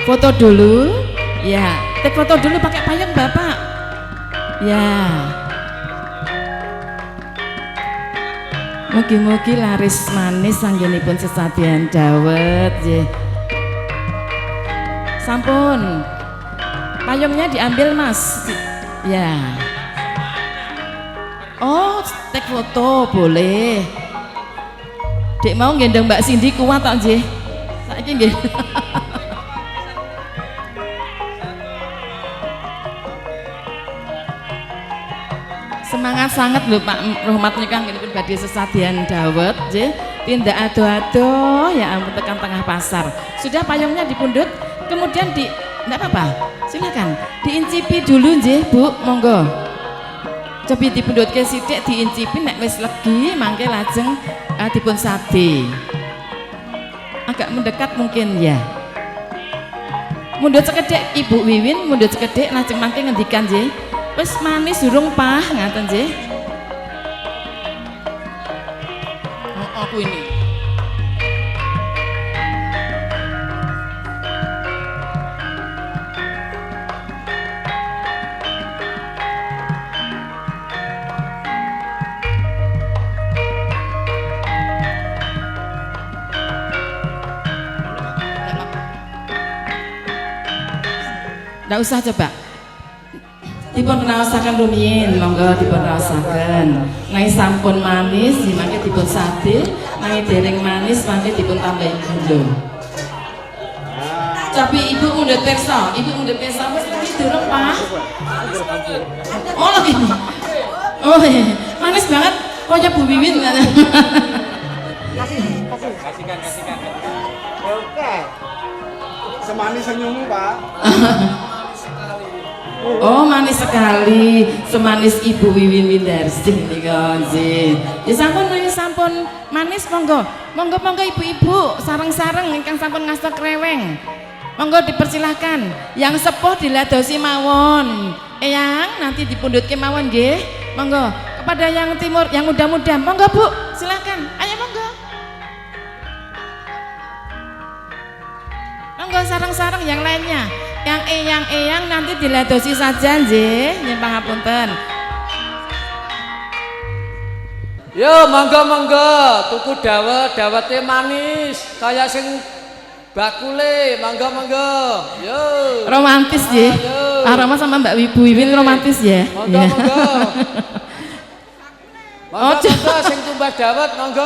Foto dulu, ya. Tek foto dulu pakai payung Bapak, ya. Mugi-mugi laris manis anggenipun sesadean dawet, ya. Sampun, payungnya diambil Mas, ya. Oh, tek foto boleh. Dek mau gendong Mbak Cindy kuat tak nggih? Saiki nggih. Semangat sangat lho Pak Rahmat nika nggih badhe sesadean dawet nggih. Tindak ado-ado ya ampun tekan tengah pasar. Sudah payungnya dipundhut, kemudian enggak apa-apa. Silakan diincipi dulu nggih Bu, monggo. Cobi dipundhutke sithik diincipi nek wis legi mangke lajeng dipun sade. Agak mendekat mungkin ya. Mundhut sekedhik Ibu Wiwin, mundhut sekedhik lajeng mangke ngendikan nggih. Wis manis durung pah ngaten nggih. Oh, aku ini. Nggak usah coba. Dipun raosaken rumiyin, monggo dipun raosaken. Nai sampun manis, mangke dipun sade, nai dereng manis mangke dipun tambahi gula. Tapi Ibu mundhut pirsa, Ibu mundhut pirsa wis lagi durung Pak. Oh lagi. Oh manis banget, kaya Bu Wiwin. Kasihkan. Oke. Semanis senyummu Pak. Oh manis sekali, semanis Ibu Wiwin Windarsih nika nggih. Ya sampun manis monggo. Monggo ibu-ibu sareng-sareng ingkang sampun ngasta kreweng. Monggo dipersilahkan. Yang sepuh diladosi mawon. Eyang nanti dipundhutke mawon nggih. Monggo. Kepada yang timur, yang muda-muda, monggo Bu, silakan. Ayo monggo. Monggo sareng-sareng yang lainnya. Yang eyang nanti diladosi saja nggih, nyuwun pangapunten. Yo monggo tuku dawete manis kayak sing bakule monggo. Yo. Romantis nggih. Aroma sama Mbak Ibu Wiwin romantis ya. Monggo. Monggo sing tumbas dawet monggo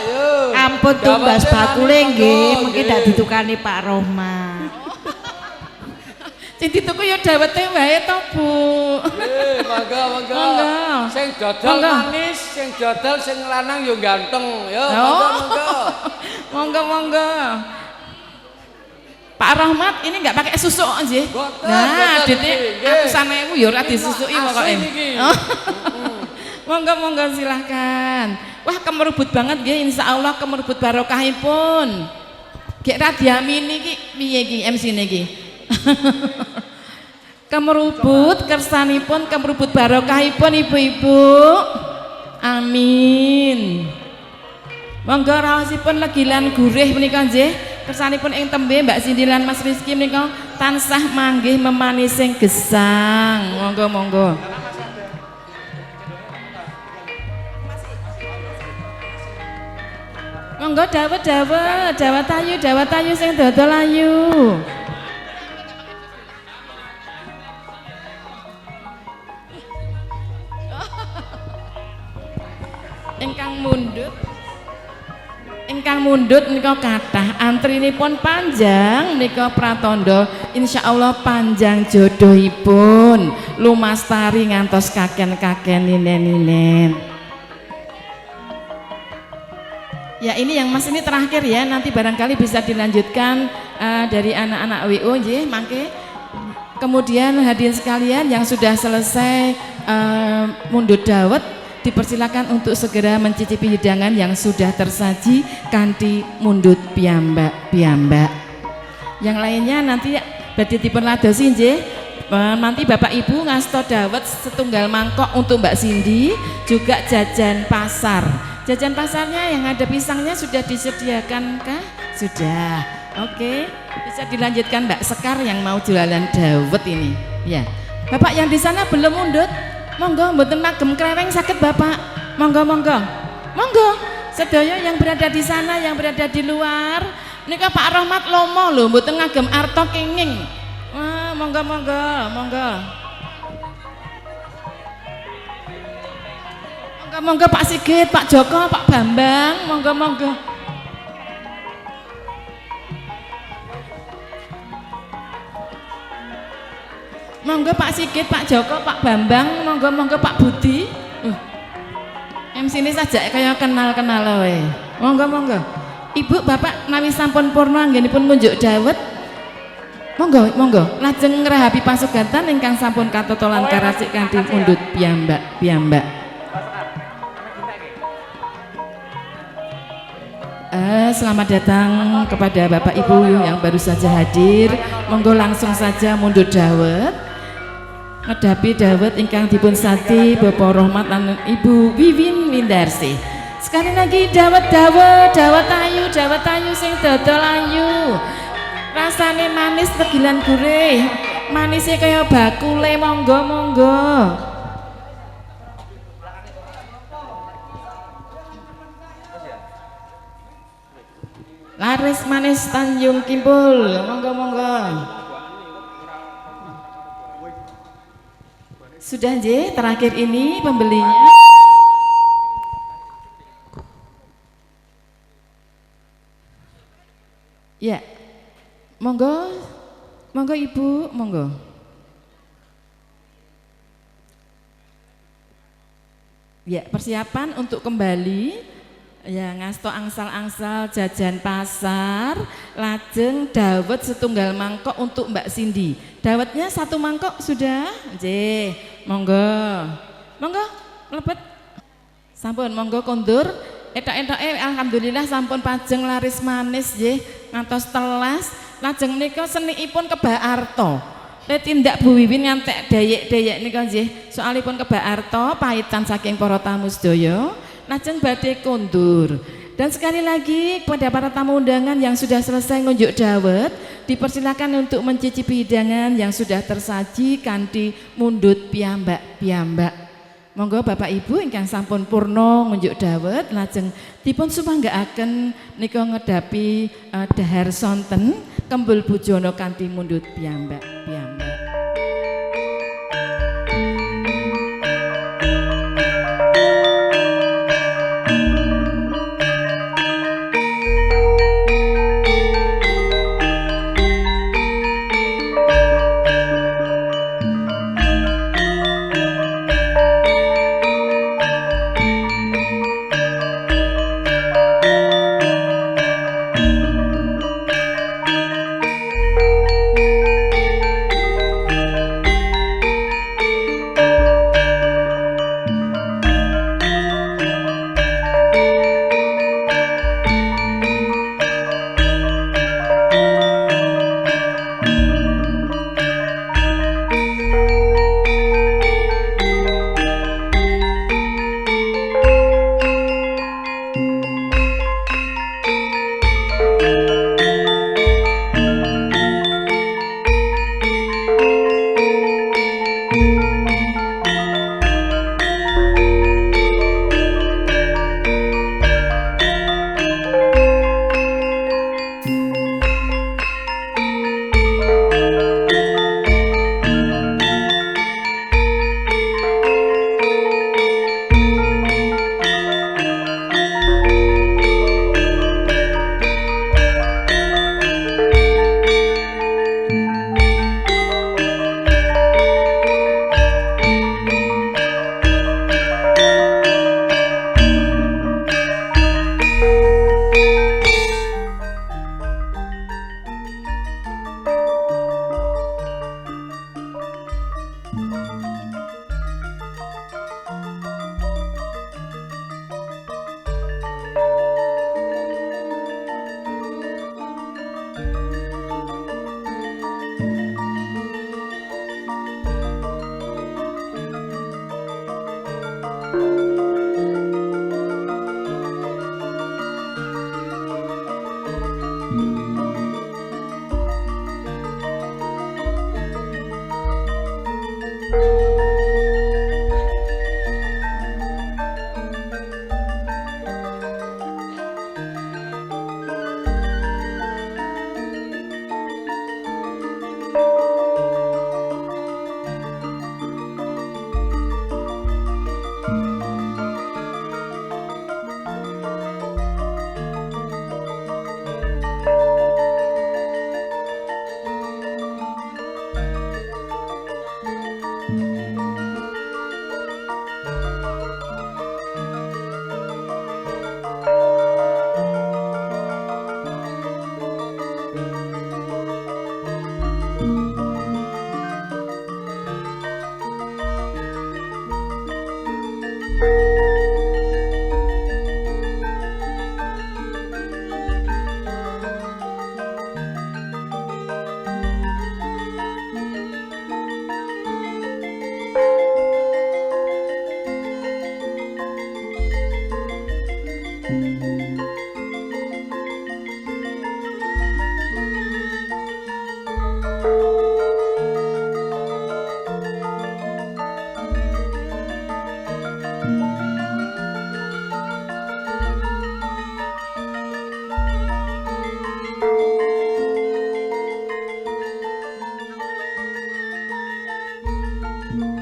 yo. Ampun tumbas bakule nggih, mengki dak ditukani Pak Rahmat. Sing dituku ya dawete wae to, Bu. Nggih, monggo. Sing dodol manis, sing dodol sing lanang ya ganteng, ya. Monggo. Pak Rahmat ini enggak pakai susu nggih. Nah, Dite atusan ewu ya ora disusuki pokoke. Monggo silahkan. Wah, kemerubut banget nggih, insyaallah kemerubut barokahipun. Gek ra diamini iki piye iki MC-ne iki? Kemerubut kersanipun, kemerubut barokahipun ibu-ibu. Amin. Monggo raosipun legi lan gurih menika nggih. Kersanipun ing tembe Mbak Cindy lan Mas Rizky menika tansah manggih memanising gesang. Monggo monggo. Monggo dawet tayu sing dodol ayu. Ingkang mundhut nika kathah, antrinipun panjang nika pratandha insyaallah panjang jodohipun lumastari ngantos kaken-kaken ninen-ninen. Ya ini yang Mas ini terakhir ya, nanti barangkali bisa dilanjutkan dari anak-anak WO nggih, mangke. Kemudian hadirin sekalian yang sudah selesai mundhut dawet dipersilakan untuk segera mencicipi hidangan yang sudah tersaji kanthi mundhut piyambak. Yang lainnya nanti badhe dipun ladosi nggih. Nanti Bapak Ibu ngasta dawet setunggal mangkok untuk Mbak Cindy, juga jajan pasar. Jajan pasarnya yang ada pisangnya sudah disediakan kah? Sudah. Oke, bisa dilanjutkan Mbak Sekar yang mau jualan dawet ini. Ya. Bapak yang di sana belum mundhut, monggo mboten magem kreweng saged Bapak. Monggo. Sedaya yang berada di sana, yang berada di luar, nika Pak Rahmat lomo lho, mboten ngagem arta kenging. Wah, monggo. Monggo Pak Sigit, Pak Joko, Pak Bambang, monggo. Monggo Pak Sigit, Pak Joko, Pak Bambang, monggo Pak Budi. MC ini saja kayak kenal wae. Monggo. Ibu Bapak nawi sampun purna anggenipun ngunjuk dawet. Monggo. Lajeng ngrahapi pasugatan ingkang sampun katotolan karasik kanthi mundhut piyambak. Selamat datang kepada Bapak Ibu yang baru saja hadir. Monggo langsung saja mundhut dawet. Ngedapi dawet ingkang dipun sati Bapak Rahmat lan Ibu Wiwin Windarsi. Sekali lagi dawet ayu sing dodol ayu. Rasane manis tegilan gurih. Manisnya kaya bakule, monggo. Laris manis Tanjung Kimpul, monggo. Sudah nggih, terakhir ini pembelinya. Ya, monggo Ibu, monggo. Ya, persiapan untuk kembali. Ya, ngasto angsal-angsal jajan pasar, lajeng dawet setunggal mangkok untuk Mbak Cindy. Dawetnya satu mangkok sudah, nggih. Monggo, mlebet. Sampun, monggo kondur. Etok-etoke alhamdulillah sampun pajeng laris manis nggih, ngantos telas. Lajeng menika seniipun kebak arta. Le tindak Bu Wiwin ngantek dayek-dayek nika nggih. Soalipun kebak arta pahitan saking para tamu sedaya. Lajeng badhe kondur. Dan sekali lagi kepada para tamu undangan yang sudah selesai ngunjuk dawet, dipersilakan untuk mencicipi hidangan yang sudah tersaji kanthi mundhut piyambak. Monggo Bapak Ibu ingkang sampun purna ngunjuk dawet lajeng dipun sumanggaaken nika ngedapi dahar sonten kembul bujana kanthi mundhut piyambak.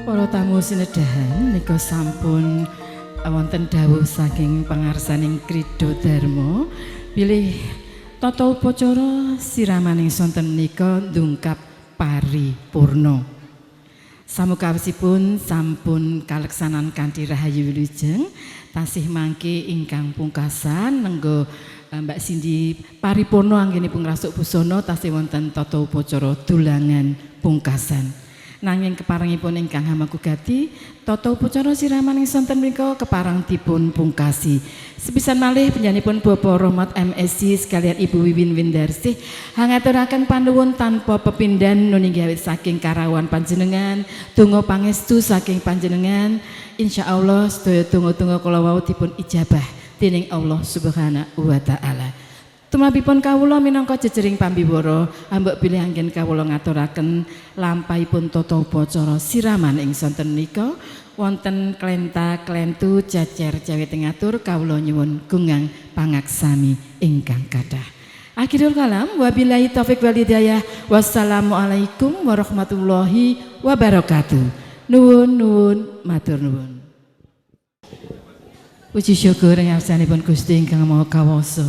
Para tamu sinedahan nika sampun wonten dawuh saking pangarsaning Krida Dharma bilih tata upacara siramaning sonten menika ndungkap paripurna. Samukawisipun sampun kaleksanan kanthi rahayu wilujeng tasih mangke ingkang pungkasan nenggo Mbak Cindy paripurna anggenipun ngrasuk busana tasih wonten tata upacara dulangan pungkasan. Nanging keparengipun ingkang hamagugati tata upacara siramaning sonten menika keparang dipun pungkasi. Sepisan malih panjenenganipun Bapak Rahmat MSc sekalian Ibu Wiwin Windarsih hangaturaken panuwun tanpa pepindhan nuninggi awit saking karawan panjenengan, donga pangestu saking panjenengan. Insyaallah sedaya donga-donga kula wau dipun ijabah dening Allah Subhanahu wa taala. Tumrapipun kawula minangka jejering pambiwara ambek bilih anggen kawula ngaturaken lampahipun tata upacara siraman ing sonten menika wonten klenta klentu jajar jawi tengatur kawula nyuwun gungang pangaksami ingkang kathah. Akhirul kalam wabillahi taufik wal hidayah. Wassalamualaikum warahmatullahi wabarakatuh. Nuwun matur nuwun. Puji syukur ngarsanipun Gusti ingkang Maha Kawasa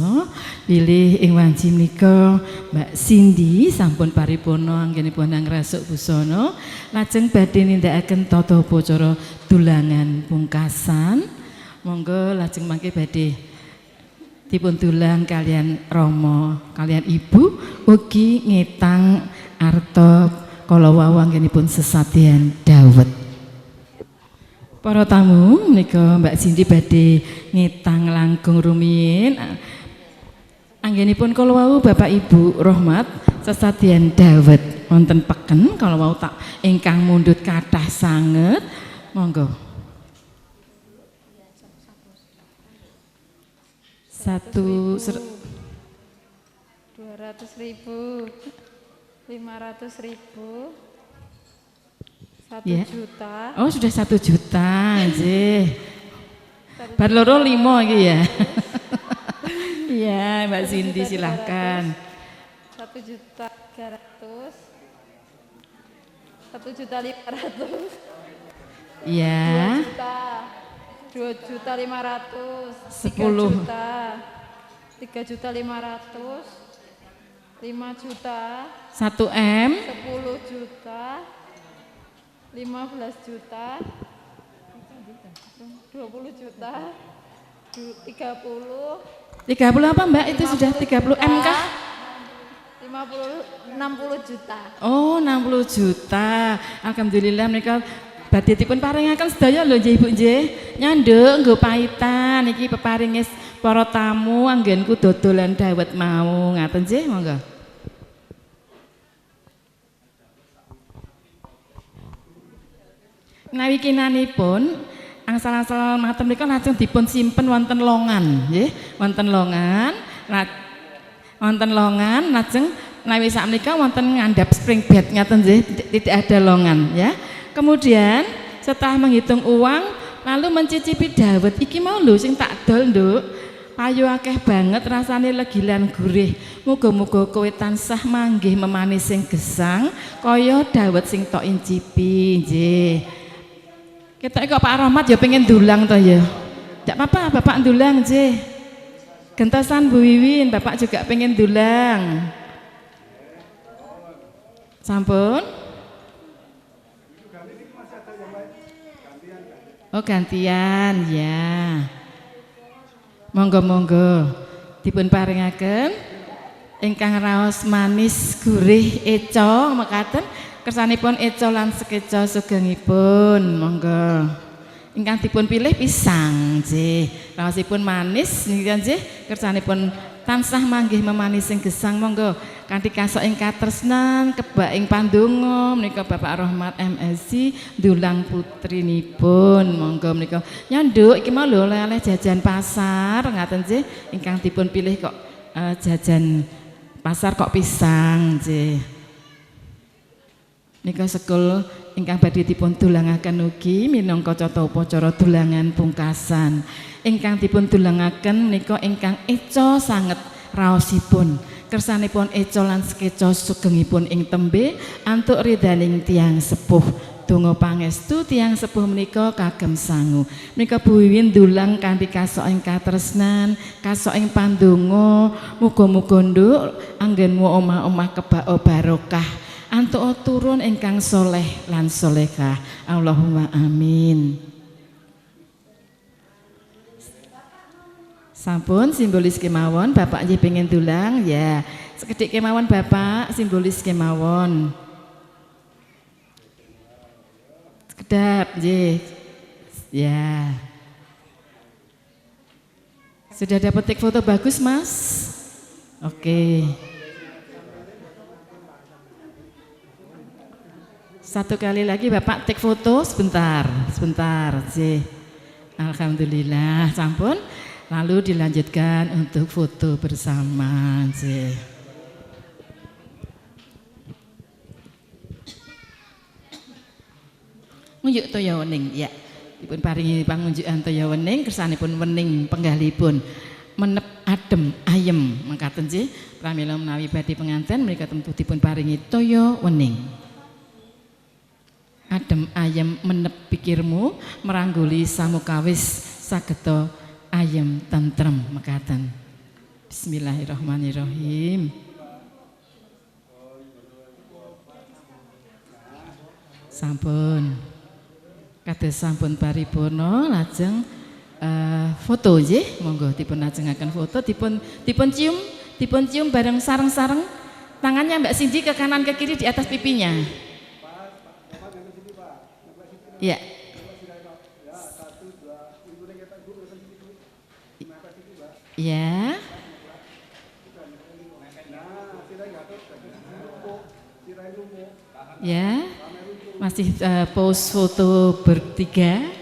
bilih ing wanci menika Mbak Cindy sampun paripurna anggenipun ngrasuk busana lajeng badhe nindakaken tata upacara dulangan pungkasan. Monggo lajeng mangke badhe dipun dulang kalian Rama kalian Ibu ugi ngetang arta kala wau anggenipun sesadean dawet. Para tamu menika Mbak Cindy badhe ngetang langkung rumiyin anggenipun kala wau Bapak Ibu Rahmat sesadean dawet wonten peken kala wau tak ingkang mundhut kathah sanget. Monggo 200.000 500.000 1 juta. Oh sudah 1 juta nggih. Bar loro 5 iki ya. Iya Mbak Cindy silahkan. 1.300.000 1.500.000 Iya. 2.500.000 10 3.500.000 5 juta 1 M 10 juta 15 juta 20 juta 30 apa Mbak itu sudah 30 M kah? 60 juta. Oh 60 juta. Alhamdulillah mereka badhe dipun paringaken sedaya lho nggih Ibu nggih. Nyanduk nggo paitan iki peparinge para tamu anggenku dodolan dawet mau ngaten nggih monggo. Menawi kinanipun angsal-angsal matem menika lajeng dipun simpen wonten longan nggih, wonten longan. Wonten longan lajeng menawi sakmenika wonten ngandhap spring bed ngaten nggih, tidak ada longan ya. Kemudian setelah menghitung uang lalu mencicipi dawet iki mau lho sing tak dol nduk. Payu akeh banget rasane legi lan gurih. Muga-muga kowe tansah manggih memanis sing gesang kaya dawet sing tok incipi nggih. Ketok kok Pak Rahmat ya pengen dulang to ya. Ndak apa-apa Bapak dulang nggih. Gentosan Bu Wiwin Bapak juga pengen dulang. Sampun? Oh gantian ya. Monggo-monggo dipun paringaken ingkang raos manis gurih eco mekaten kersanipun eco lan sekeco sugengipun monggo. Ingkang dipun pilih pisang nggih. Raosipun manis niki nggih kersanipun tansah manggih memanis sing gesang monggo. Kanthi kasok ing katresnan kebak ing pandonga menika Bapak Rahmat MSc dulang putrinipun monggo menika nyanduk iki mau lho oleh-oleh jajan pasar ngaten nggih ingkang dipun pilih kok jajan pasar kok pisang nggih nika sekul ingkang badhe dipun dulangaken ugi minangka cata upacara dulangan pungkasan ingkang dipun dulangaken menika ingkang eca sanget raosipun kersanipun eco lan sekeco sugengipun ing tembe antuk ridhaning tiyang sepuh donga pangestu tiyang sepuh menika kagem sangu menika Bu Wiwin dulang kanthi kasok ing katresnan kasok ing pandonga muga-muga nduk anggenmu omah-omah kebak barokah antuk turun ingkang soleh lan solehah Allahumma amin. Sampun simbolis kemawon Bapak nggih pengen dulang ya sekedhik kemawon Bapak simbolis kemawon sekedap nggih ya sudah dapat take foto bagus Mas oke satu kali lagi Bapak take foto sebentar nggih alhamdulillah sampun. Lalu dilanjutkan untuk foto bersama. Ngunjuk toya wening ya. Dipun paringi pangunjukan toya wening kersanipun wening penggalipun menep adem ayem mangkaten nggih pramila menawi badhe penganten menika tentu dipun paringi toya wening. Adem ayem menep pikirmu merangguli samukawis sageta ayem tentrem mekaten. Bismillahirrahmanirrahim. Sampun. Kados sampun paripurna lajeng foto nggih, monggo dipun lajengaken foto dipun cium bareng sareng-sareng. Tangannya Mbak Cindy ke kanan ke kiri di atas pipinya. Ya. Ya. Ya. Masih pose foto bertiga.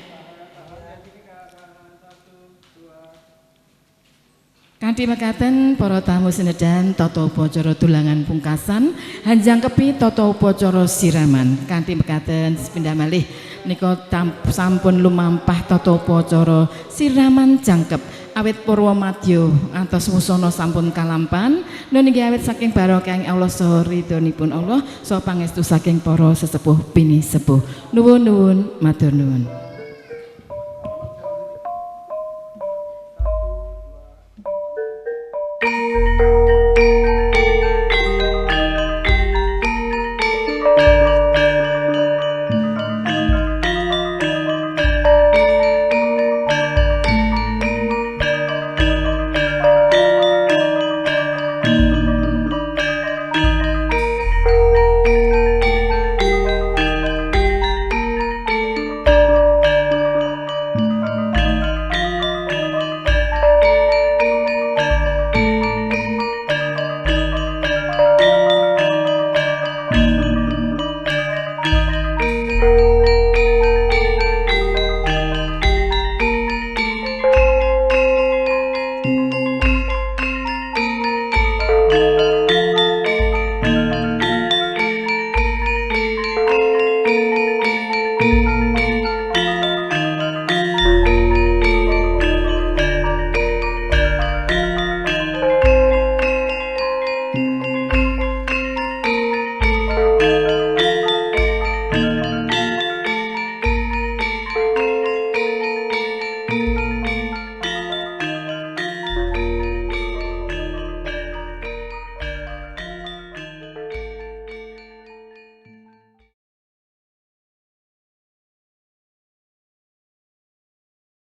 Kanthi mekaten para tamu sinedan tata upacara dulangan pungkasan hanjang kepi tata upacara siraman. Kanthi mekaten sepindah malih menika sampun lumampah tata upacara siraman jangkep. Awit Purwomadya antos wusana sampun kalampan niki awit saking barokah Allah saha ridhonipun Allah saha pangestu saking para sesepuh bini sepuh nuwun matur nuwun.